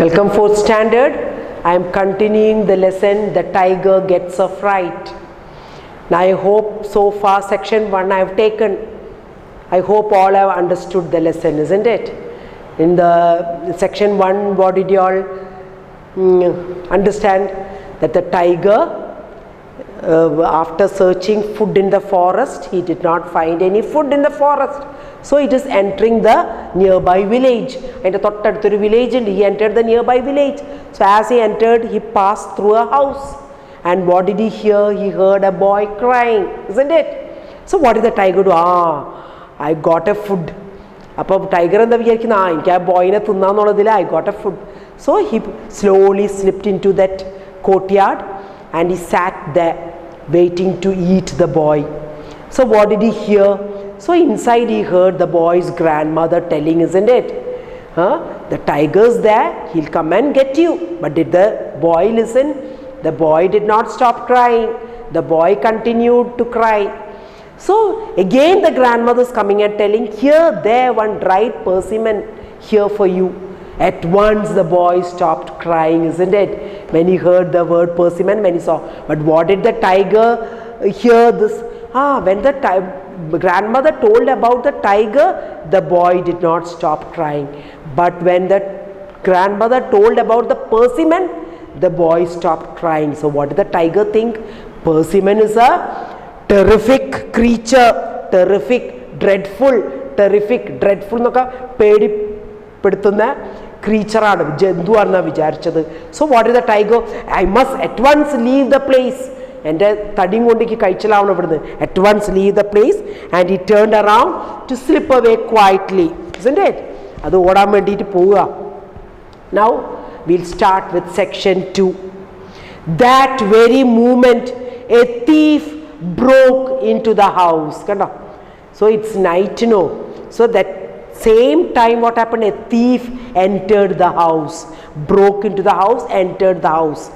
Welcome 4th standard. I am continuing the lesson The Tiger Gets a Fright. Now I hope so far section 1 I have taken. I hope all have understood the lesson, isn't it? In the section 1, what did you all understand? That the tiger, after searching food in the forest, he did not find any food in the forest. So it is entering the nearby village. And the village, and he entered the nearby village. So as he entered, he passed through a house. And what did he hear? He heard a boy crying, isn't it? So what did the tiger do? I got a food. Appo tiger and the boy I got a food. So he slowly slipped into that courtyard and he sat there waiting to eat the boy. So what did he hear? So inside he heard the boy's grandmother telling, isn't it? The tiger's there, he'll come and get you. But did the boy listen? The boy did not stop crying. The boy continued to cry. So again the grandmother's coming and telling, here, there, one dried persimmon here for you. At once the boy stopped crying, isn't it? When he heard the word persimmon, when he saw. But what did the tiger hear this? When the grandmother told about the tiger, the boy did not stop crying. But when the grandmother told about the persimmon, the boy stopped crying. So what did the tiger think? Persimmon is a terrific creature, terrific, dreadful noka pedipeduttunna creature aanu, jendu anna vicharichadu. So what did the tiger? I must at once leave the place. And at once leave the place, and he turned around to slip away quietly, isn't it? Now we'll start with section 2. That very moment a thief broke into the house. So it's night, so that same time what happened? A thief entered the house, broke into the house, entered the house.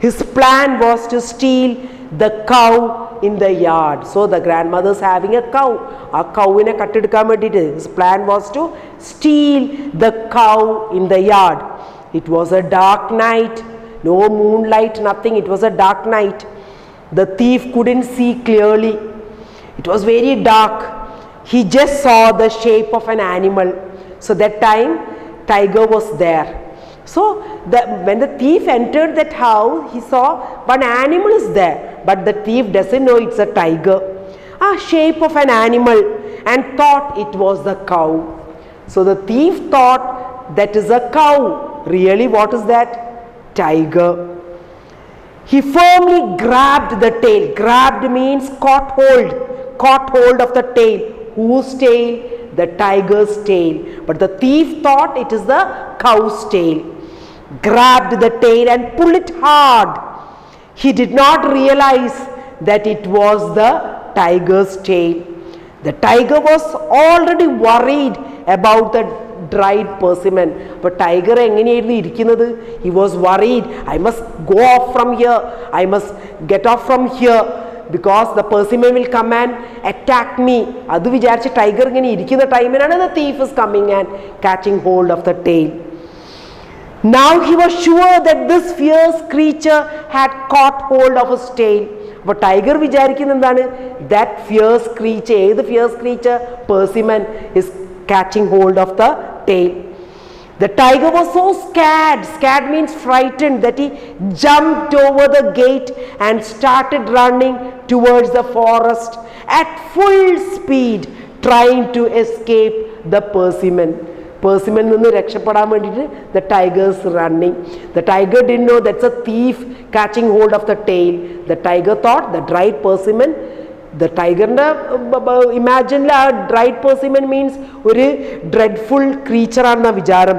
His plan was to steal the cow in the yard. So the grandmother's having a cow. A cow in a kattidukam. His plan was to steal the cow in the yard. It was a dark night. No moonlight, nothing. It was a dark night. The thief couldn't see clearly. It was very dark. He just saw the shape of an animal. So that time, tiger was there. So when the thief entered that house, he saw one animal is there, but the thief doesn't know it's a tiger, a shape of an animal, and thought it was the cow. So the thief thought that is a cow. Really, what is that? Tiger. He firmly grabbed the tail. Grabbed means caught hold of the tail. Whose tail? The tiger's tail. But the thief thought it is the cow's tail. Grabbed the tail and pulled it hard. He did not realize that it was the tiger's tail. The tiger was already worried about the dried persimmon. But tiger he was worried. I must go off from here. I must get off from here, because the persimmon will come and attack me. Adu vicharicha tiger irikkunna time the thief is coming and catching hold of the tail. Now he was sure that this fierce creature had caught hold of his tail. But tiger vicharikkuna that fierce creature, the fierce creature, persimmon, is catching hold of the tail. The tiger was so scared. Scared means frightened, that he jumped over the gate and started running towards the forest at full speed, trying to escape the persimmon. Persimmon the tiger's running. The tiger didn't know that's a thief catching hold of the tail. The tiger thought the dried persimmon. The tiger imagine a dried persimmon means a dreadful creature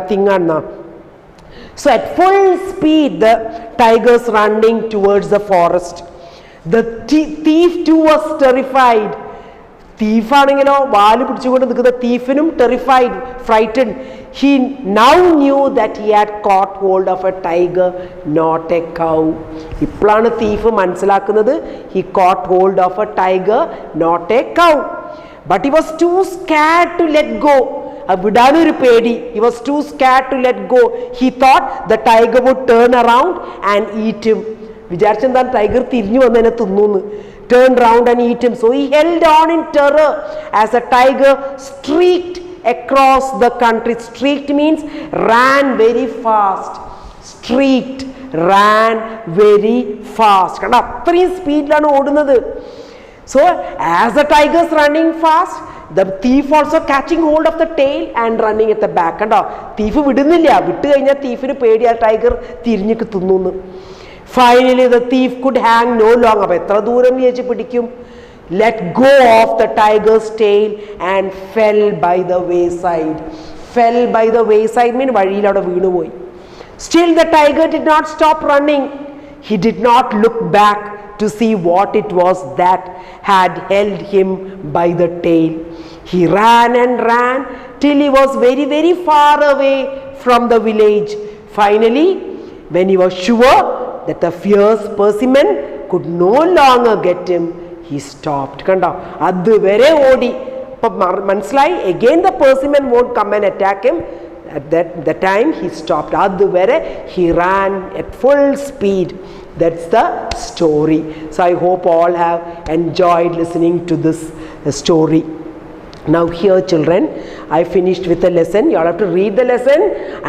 thing. So at full speed the tiger's running towards the forest. The thief too was terrified. Thief the thief terrified, frightened. He now knew that he had caught hold of a tiger, not a cow. He caught hold of a tiger, not a cow. But he was too scared to let go. വിടാനൊരു പേടി. He was too scared to let go. He thought the tiger would turn around and eat him. വിചാരിച്ചെന്താ tiger തിരിഞ്ഞു വന്നതിനെ തിന്നു. Turned round and eat him. So he held on in terror as the tiger streaked across the country. Streaked means ran very fast. Streaked, ran very fast. കണ്ട അത്രയും സ്പീഡിലാണ് ഓടുന്നത്. So as the tiger is running fast, the thief also catching hold of the tail and running at the back. കണ്ടോ thief വിടുന്നില്ല. വിട്ട് കഴിഞ്ഞാൽ തീഫിന് പേടി ആ ടൈഗർ തിരിഞ്ഞിട്ട് തിന്നു. Finally the thief could hang no longer. അപ്പോൾ എത്ര ദൂരം വിചാരിച്ച് പിടിക്കും? Let go of the tiger's tail and fell by the wayside. Fell by the wayside mean വഴിയിൽ അവിടെ വീണുപോയി. Still the tiger did not stop running. He did not look back to see what it was that had held him by the tail. He ran and ran till he was very, very far away from the village. Finally, when he was sure that the fierce persimmon could no longer get him, he stopped. Kanda aduvare odi. Appo manasilayi again the persimmon won't come and attack him. At that time he stopped. Aduvare he ran at full speed. That's the story. So I hope all have enjoyed listening to this story. Now here children, I finished with the lesson. You all have to read the lesson.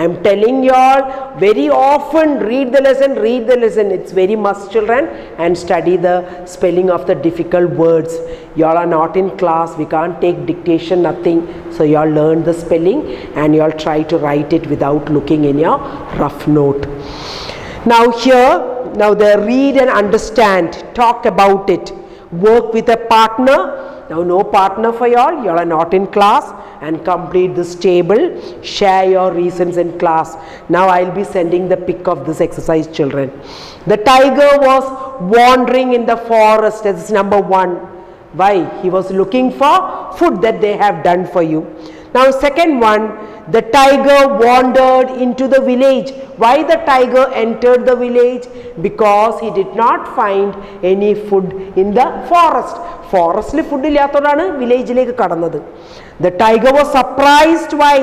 I am telling you all very often, read the lesson. It's very must children, and study the spelling of the difficult words. You all are not in class. We can't take dictation, nothing. So you all learn the spelling and you all try to write it without looking in your rough note. Now here, now they read and understand, talk about it, work with a partner. Now no partner for you all are not in class, and complete this table, share your reasons in class. Now I will be sending the pic of this exercise children. The tiger was wandering in the forest. That is number 1. Why? He was looking for food that they have done for you. Now second one, the tiger wandered into the village. Why the tiger entered the village? Because he did not find any food in the forest. Forest food illathodana village like kadannathu. The tiger was surprised. Why?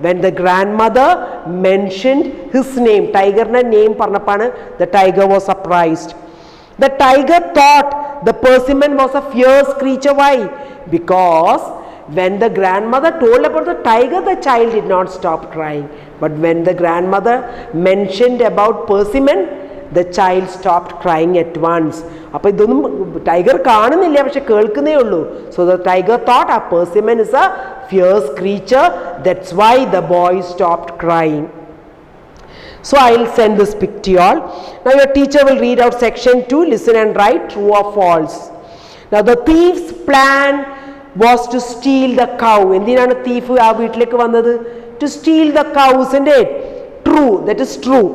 When the grandmother mentioned his name. Tiger na name parnappana the tiger was surprised. The tiger thought the persimmon was a fierce creature. Why? Because when the grandmother told about the tiger, the child did not stop crying. But when the grandmother mentioned about persimmon, the child stopped crying at once. അപ്പോൾ ഇതൊന്നും tiger കാണുന്നില്ല, പക്ഷെ കേൾക്കുന്നേ ഉള്ളൂ. So the tiger thought a persimmon is a fierce creature. That's why the boy stopped crying. So I will send this pic to you all. Now your teacher will read out section 2. Listen and write true or false. Now the thief's plan was to steal the cow. എന്തിനാണ് thief ആ വീട്ടിലേക്ക് വന്നത്? To steal the cow, isn't it? True, that is true.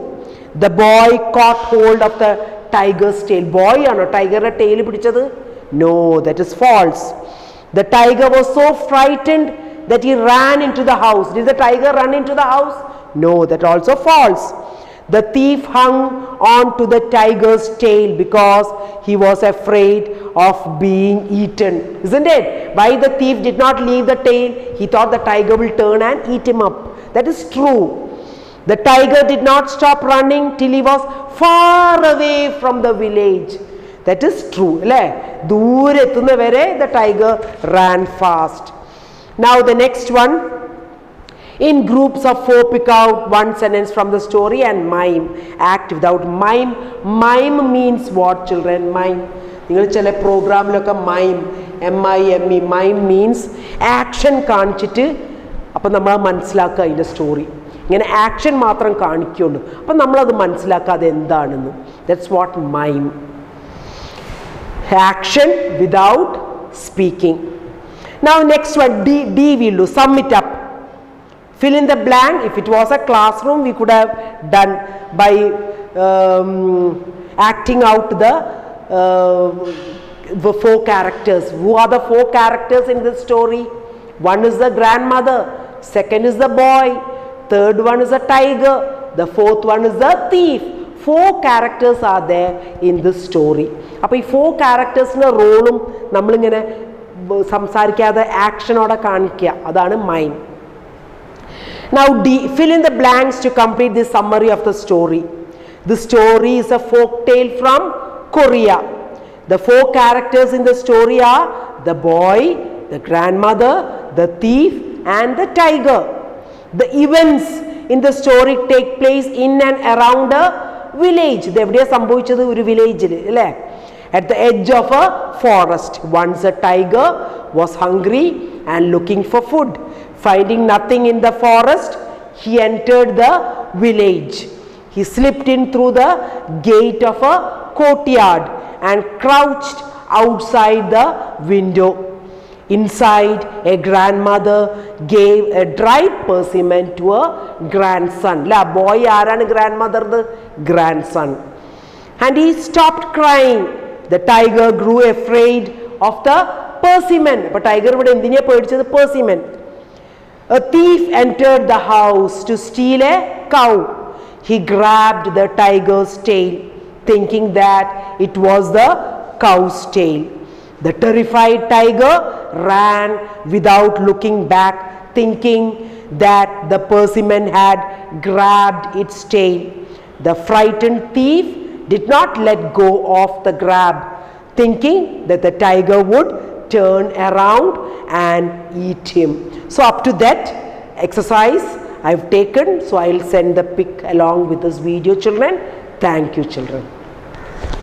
The boy caught hold of the tiger's tail. Boy ആണോ ടൈഗറുടെ tail പിടിച്ചത്? No, that is false. The tiger was so frightened that he ran into the house. Did the tiger run into the house? No, that also false. The thief hung on to the tiger's tail because he was afraid of being eaten. Isn't it? Why the thief did not leave the tail? He thought the tiger will turn and eat him up. That is true. The tiger did not stop running till he was far away from the village. That is true. ദൂരെ എത്തുന്ന വരെ the tiger ran fast. Now the next one. In groups of 4 pick out one sentence from the story and mime. Act without mime. Mime means what children? Mime. നിങ്ങൾ ചില പ്രോഗ്രാമിലൊക്കെ mime, MIME, mime means action കാണിച്ചിട്ട് അപ്പം നമ്മൾ മനസ്സിലാക്കുക അതിൻ്റെ story. ഇങ്ങനെ action മാത്രം കാണിക്കുള്ളൂ, അപ്പം നമ്മളത് മനസ്സിലാക്കാതെ എന്താണെന്ന്. That's what mime. Action without speaking. Now next one D will do. Sum it up. Fill in the blank. If it was a classroom, we could have done by acting out the 4 characters. Who are the 4 characters in this story? One is the grandmother, second is the boy, third one is a tiger, the fourth one is the thief. 4 characters are there in this story. അപ്പോൾ ഈ 4 charactersന്റെ റോളും നമ്മളിങ്ങനെ സംസാരിക്കാതെ ആക്ഷനോടെ കാണിക്കുക, അതാണ് മൈം. Now fill in the blanks to complete the summary of the story. The story is a folk tale from Korea. The four characters in the story are the boy, the grandmother, the thief and the tiger. The events in the story take place in and around a village. At the edge of a forest. Once a tiger was hungry and looking for food. Finding nothing in the forest, he entered the village. He slipped in through the gate of a courtyard and crouched outside the window. Inside, a grandmother gave a dried persimmon to a grandson. La boy aran grandmother the grandson. And he stopped crying. The tiger grew afraid of the persimmon. But tiger would the persimmon. A thief entered the house to steal a cow. He grabbed the tiger's tail, thinking that it was the cow's tail. The terrified tiger ran without looking back, thinking that the persimmon had grabbed its tail. The frightened thief did not let go of the grab, thinking that the tiger would turn around and eat him. So up to that exercise I have taken, so I will send the pic along with this video, children. Thank you, children.